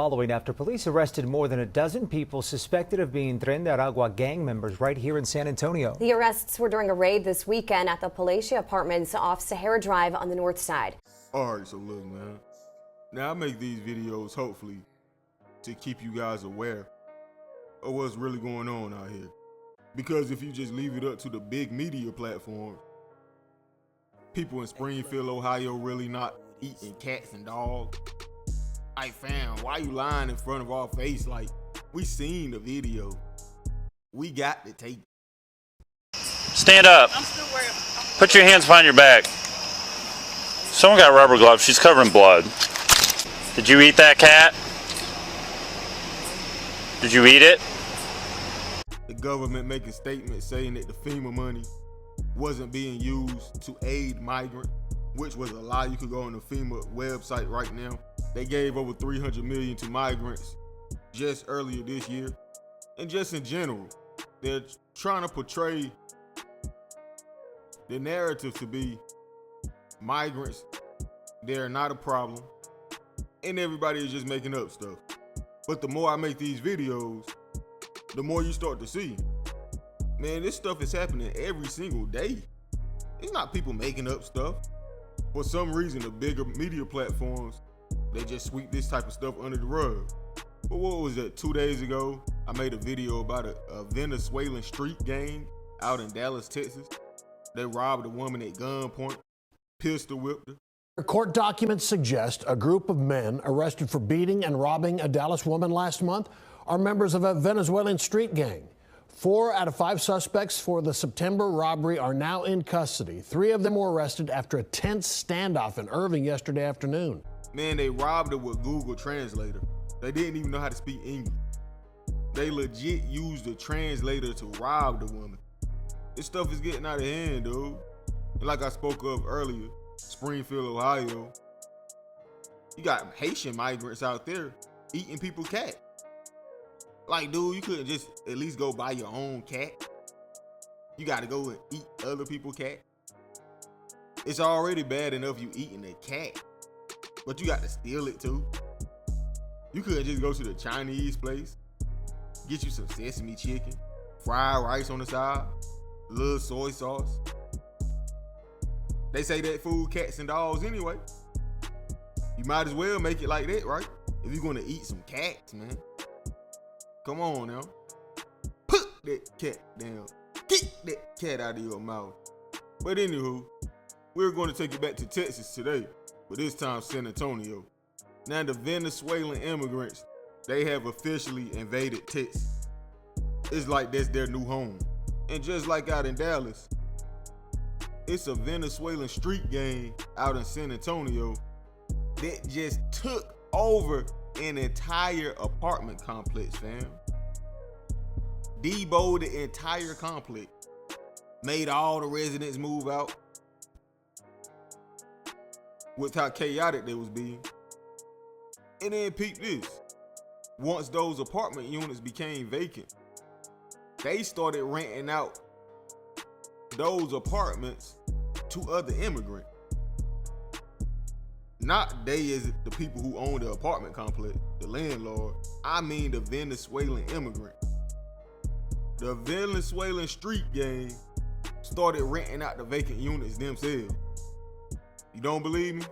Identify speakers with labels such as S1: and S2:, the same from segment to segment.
S1: Following after police arrested more than a dozen people suspected of being Tren de Aragua gang members right here in San Antonio.
S2: The arrests were during a raid this weekend at the Palacia Apartments off Sahara Drive on the north side.
S3: All right, so look, man. Now I make these videos hopefully to keep you guys aware of what's really going on out here. Because if you just leave it up to the big media platforms, people in Springfield, Ohio really not eating cats and dogs. Hey fam, why you lying in front of our face? Like, we seen the video. We got the tape.
S4: Stand up. Put your hands behind your back. Someone got rubber gloves. She's covered in blood. Did you eat that cat? Did you eat it?
S3: The government making statements saying that the FEMA money wasn't being used to aid migrants, which was a lie. You could go on the FEMA website right now. They gave over $300 million to migrants just earlier this year. And just in general, they're trying to portray the narrative to be migrants, they're not a problem, and everybody is just making up stuff. But the more I make these videos, the more you start to see, man, this stuff is happening every single day. It's not people making up stuff. For some reason, the bigger media platforms, they just sweep this type of stuff under the rug. But what was that, 2 days ago, I made a video about a Venezuelan street gang out in Dallas, Texas. They robbed a woman at gunpoint, pistol whipped her.
S5: Court documents suggest a group of men arrested for beating and robbing a Dallas woman last month are members of a Venezuelan street gang. 4 out of 5 suspects for the September robbery are now in custody. 3 of them were arrested after a tense standoff in Irving yesterday afternoon.
S3: Man, they robbed her with Google Translator. They didn't even know how to speak English. They legit used a translator to rob the woman. This stuff is getting out of hand, dude. And like I spoke of earlier, Springfield, Ohio, you got Haitian migrants out there eating people's cat. Like, dude, you couldn't just at least go buy your own cat. You gotta go and eat other people's cat. It's already bad enough you eating a cat, but you got to steal it too. You couldn't just go to the Chinese place, get you some sesame chicken, fried rice on the side, a little soy sauce. They say that food cats and dogs anyway. You might as well make it like that, right? If you're gonna eat some cats, man. Come on now. Put that cat down. Get that cat out of your mouth. But anywho, we're going to take it back to Texas today, but this time San Antonio. Now the Venezuelan immigrants, they have officially invaded Texas. It's like that's their new home. And just like out in Dallas, it's a Venezuelan street gang out in San Antonio that just took over an entire apartment complex, fam. Deboed the entire complex. Made all the residents move out. With how chaotic they was being. And then peep this. Once those apartment units became vacant, they started renting out those apartments to other immigrants. Not they as the people who own the apartment complex, the landlord. I mean the Venezuelan immigrant. The Venezuelan street gang started renting out the vacant units themselves. You don't believe me?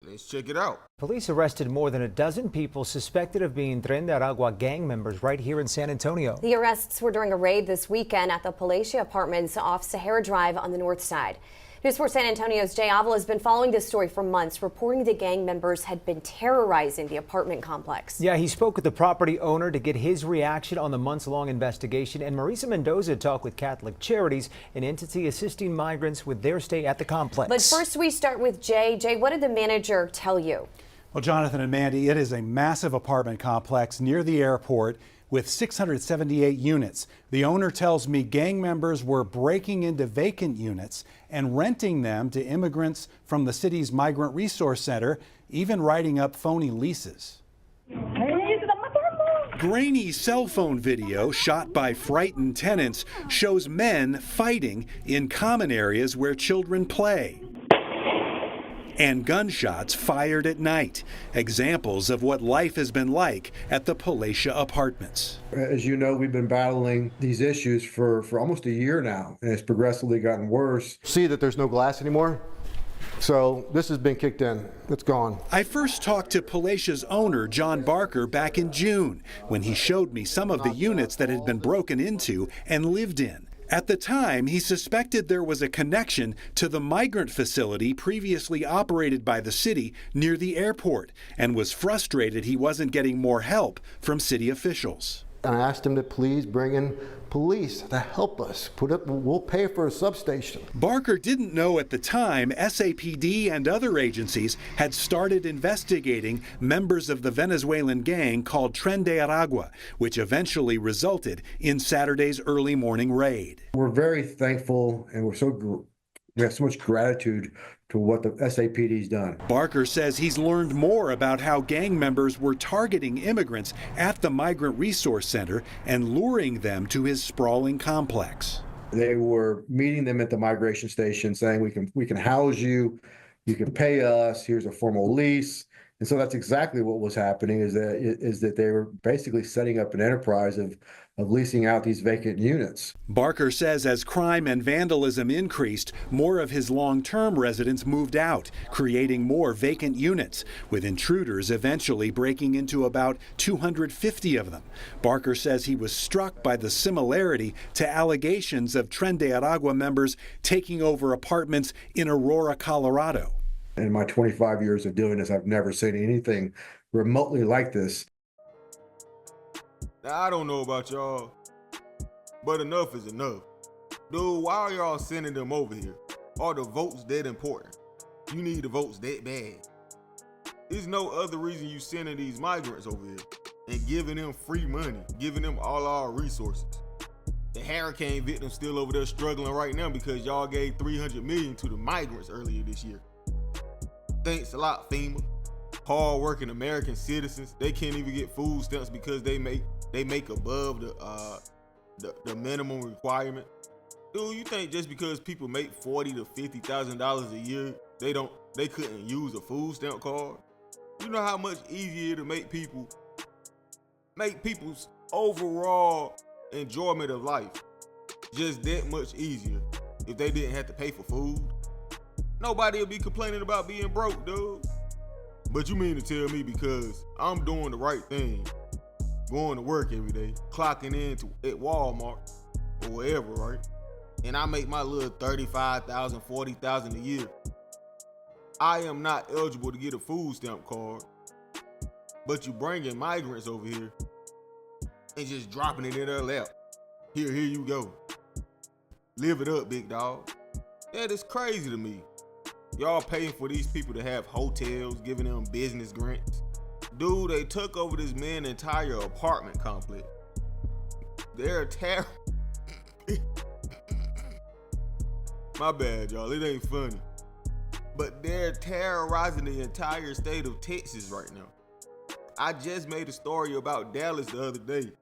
S3: Let's check it out.
S1: Police arrested more than a dozen people suspected of being Tren de Aragua gang members right here in San Antonio.
S2: The arrests were during a raid this weekend at the Palacia Apartments off Sahara Drive on the north side. News 4 San Antonio's Jay Avila has been following this story for months, reporting the gang members had been terrorizing the apartment complex.
S1: Yeah, he spoke with the property owner to get his reaction on the months-long investigation, and Marisa Mendoza talked with Catholic Charities, an entity assisting migrants with their stay at the complex.
S2: But first we start with Jay. Jay, what did the manager tell you?
S6: Well, Jonathan and Mandy, it is a massive apartment complex near the airport with 678 units. The owner tells me gang members were breaking into vacant units and renting them to immigrants from the city's Migrant Resource Center, even writing up phony leases. Grainy cell phone video shot by frightened tenants shows men fighting in common areas where children play. and gunshots fired at night. Examples of what life has been like at the Palacia Apartments.
S7: As you know, we've been battling these issues for almost a year now, and it's progressively gotten worse.
S8: See that there's no glass anymore? So this has been kicked in. It's gone.
S6: I first talked to Palacia's owner, John Barker, back in June, when he showed me some of the units that had been broken into and lived in. At the time, he suspected there was a connection to the migrant facility previously operated by the city near the airport, and was frustrated he wasn't getting more help from city officials.
S8: And I asked him to please bring in police to help us. We'll pay for a substation.
S6: Barker didn't know at the time SAPD and other agencies had started investigating members of the Venezuelan gang called Tren de Aragua, which eventually resulted in Saturday's early morning raid.
S7: We're very thankful, and we have so much gratitude to what the SAPD's done.
S6: Barker says he's learned more about how gang members were targeting immigrants at the Migrant Resource Center and luring them to his sprawling complex.
S7: They were meeting them at the migration station saying, we can house you, you can pay us, here's a formal lease. And so that's exactly what was happening, is that they were basically setting up an enterprise of leasing out these vacant units.
S6: Barker says as crime and vandalism increased, more of his long-term residents moved out, creating more vacant units, with intruders eventually breaking into about 250 of them. Barker says he was struck by the similarity to allegations of Tren de Aragua members taking over apartments in Aurora, Colorado.
S7: In my 25 years of doing this, I've never seen anything remotely like this.
S3: Now, I don't know about y'all, but enough is enough. Dude, why are y'all sending them over here? Are the votes that important? You need the votes that bad. There's no other reason you sending these migrants over here and giving them free money, giving them all our resources. The hurricane victims still over there struggling right now because y'all gave $300 million to the migrants earlier this year. Thanks a lot, FEMA. Hard-working American citizens, they can't even get food stamps because they make above the minimum requirement. Dude, you think just because people make $40,000 to $50,000 a year, they couldn't use a food stamp card? You know how much easier to make people's overall enjoyment of life just that much easier if they didn't have to pay for food? Nobody will be complaining about being broke, dude. But you mean to tell me because I'm doing the right thing, going to work every day, clocking in at Walmart or wherever, right? And I make my little $35,000, $40,000 a year. I am not eligible to get a food stamp card. But you bringing migrants over here and just dropping it in their lap. Here you go. Live it up, big dog. That is crazy to me. Y'all paying for these people to have hotels, giving them business grants. Dude, they took over this man's entire apartment complex. They're terrible. My bad, y'all. It ain't funny. But they're terrorizing the entire state of Texas right now. I just made a story about Dallas the other day.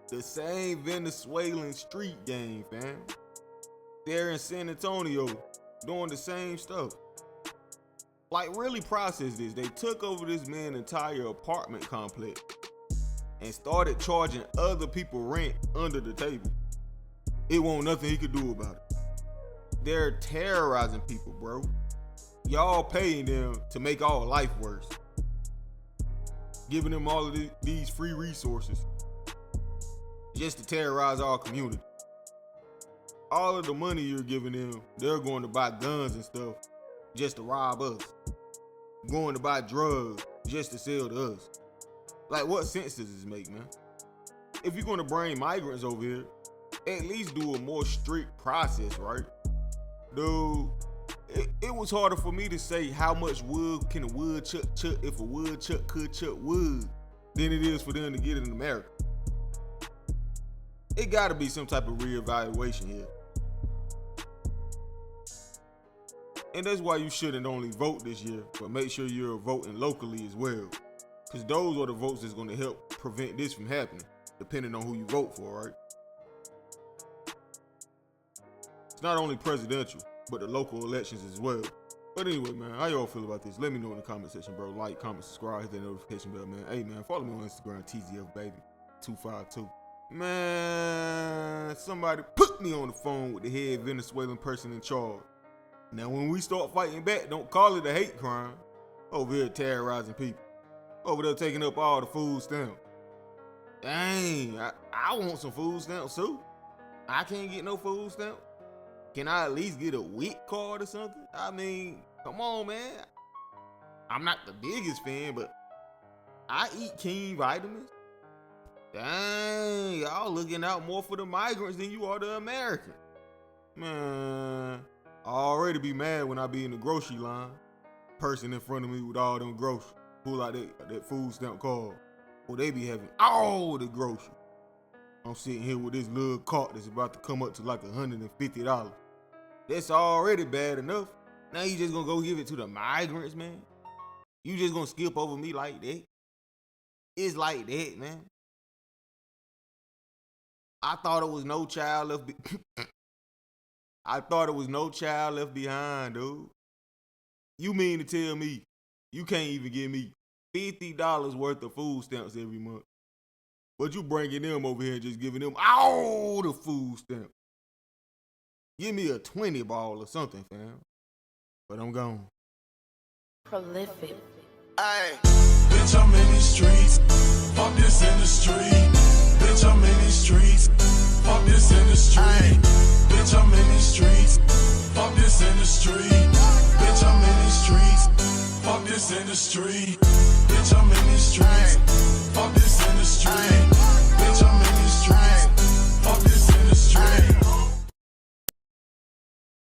S3: The same Venezuelan street gang, fam. They're in San Antonio doing the same stuff. Like, really process this. They took over this man's entire apartment complex and started charging other people rent under the table. It won't nothing he could do about it. They're terrorizing people, bro. Y'all paying them to make all life worse. Giving them all of these free resources just to terrorize our community. All of the money you're giving them, they're going to buy guns and stuff just to rob us. Going to buy drugs just to sell to us. Like, what sense does this make, man? If you're going to bring migrants over here, at least do a more strict process, right? Dude, it was harder for me to say how much wood can a woodchuck chuck if a woodchuck could chuck wood than it is for them to get it in America. It gotta be some type of reevaluation here. And that's why you shouldn't only vote this year, but make sure you're voting locally as well. Because those are the votes that's gonna help prevent this from happening, depending on who you vote for, right? It's not only presidential, but the local elections as well. But anyway, man, how y'all feel about this? Let me know in the comment section, bro. Like, comment, subscribe, hit that notification bell, man. Hey, man, follow me on Instagram, TZF baby 252. Man, somebody put me on the phone with the head Venezuelan person in charge. Now, when we start fighting back, don't call it a hate crime. Over here terrorizing people. Over there taking up all the food stamps. Dang, I want some food stamps too. I can't get no food stamps. Can I at least get a WIC card or something? I mean, come on, man. I'm not the biggest fan, but I eat King vitamins. Dang, y'all looking out more for the migrants than you are the Americans. Man, I already be mad when I be in the grocery line. Person in front of me with all them groceries. Pull out that food stamp card. Oh, they be having all the groceries. I'm sitting here with this little cart that's about to come up to like $150. That's already bad enough. Now you just gonna go give it to the migrants, man? You just gonna skip over me like that? It's like that, man. I thought it was no child left I thought it was no child left behind, dude. You mean to tell me you can't even give me $50 worth of food stamps every month? But you bringing them over here and just giving them all the food stamps. Give me a 20 ball or something, fam. But I'm gone.
S9: Prolific.
S10: Ay, bitch, I'm in these streets. Fuck this industry. Bitch, I'm in these streets. Fuck this industry. Ay, bitch, I'm in these streets. Fuck this industry. Bitch, I'm in these streets. Fuck this industry. Bitch, I'm in these streets. Fuck this